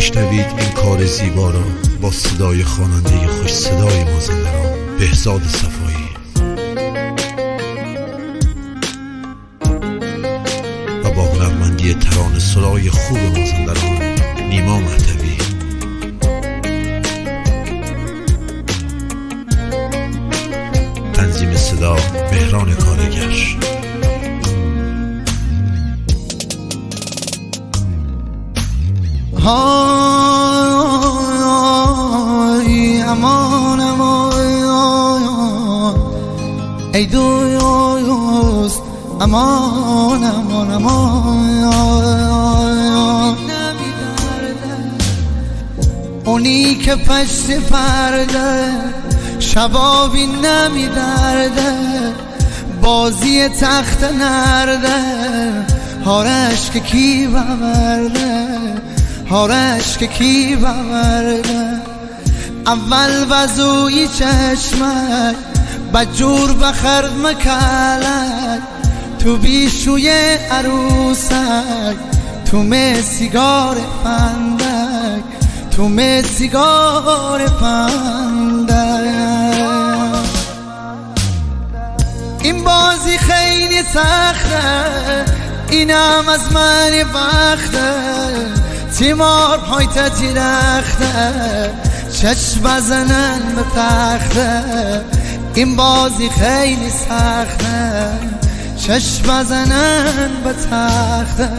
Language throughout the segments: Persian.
بشنوید این کار زیبا را با صدای خواننده خوش صدای مازندران بهزاد صفایی و با هنرمندی ترانه سرای خوب مازندران نیما مهدوی. تنظیم صدا مهران کارگر. های امان امان ای دوست امان امان امان اونی که پشت پرده شبابی نمیدرده بازی تخت نرده هارش که کی ببرده هارش که کی ببرده اول وزوی چشمک بجور بخرد مکلک تو بیشوی عروسک تو سیگار پندک تو سیگار پندک این بازی خیلی سخته اینم از من وقته تیمار پایت درخته چشم بزنن به تخته این بازی خیلی سخته چشم بزنن به تخته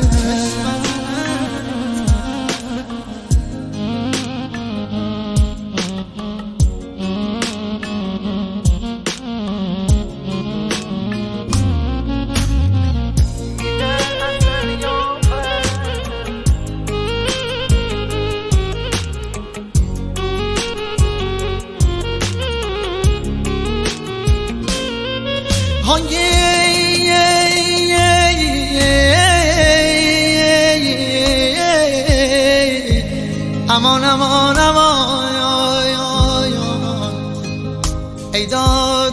امان امان امان ای داد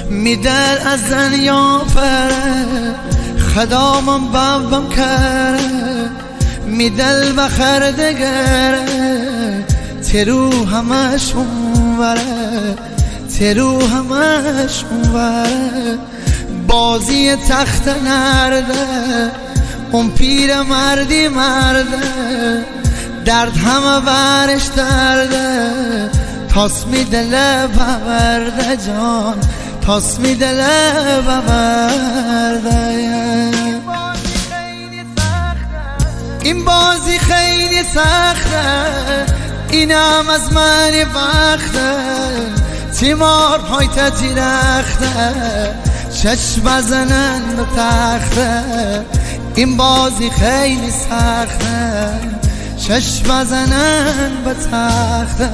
میدل از زن یا پره خدامم بابم کره میدل بخر دگره ترو همش اونوره ترو همش اونوره بازی تخت نرده اون پیر مردی مرده درد همه برش درده تاس می دله ببرده جان تاس می دله ببرده این بازی خیلی سخته اینم از من وقته تیمار پایت درخته چشم بزنن به تخته این بازی خیلی سخته چشم بزنن به تخته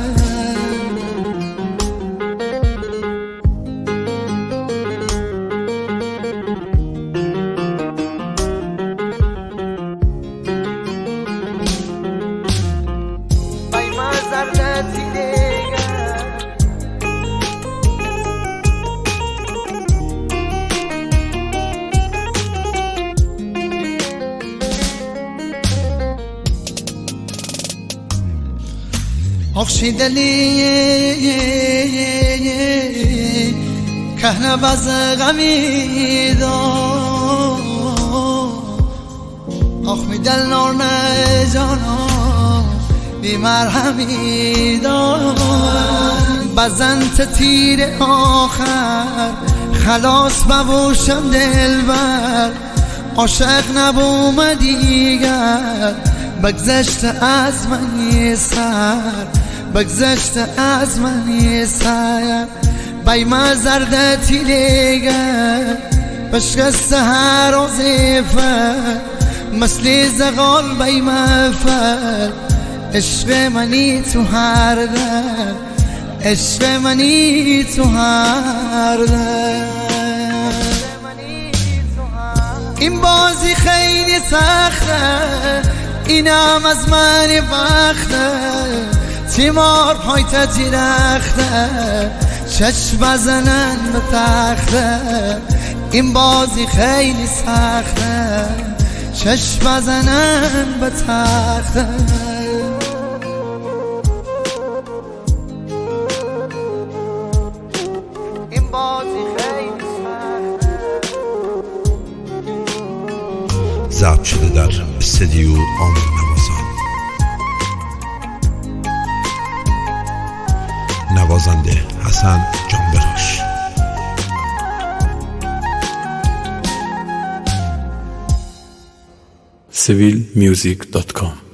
آخشیدلی کهنه باز غمی دار آخ میدل نور نه جانا بی مرهمی دار بزنت تیر آخر خلاص ببوشم دلبر عاشق نبوم دیگر بگذشت از من یه سر بگذشت از من یه سر بیمه زردتی لیگر بشکست هر وظیفه مثل زغال بیمه فر عشق منی تو هر در عشق منی تو هر در این بازی خیلی سخته اینم از من وقته تیمار پایت درخته چشم بزنن به تخته این بازی خیلی سخته، چشم بزنن به تخته. این بازی خیلی سخته. ضبط شده در استدیو آمون نوازان. نوازنده حسن جانبراش. civilmusic.com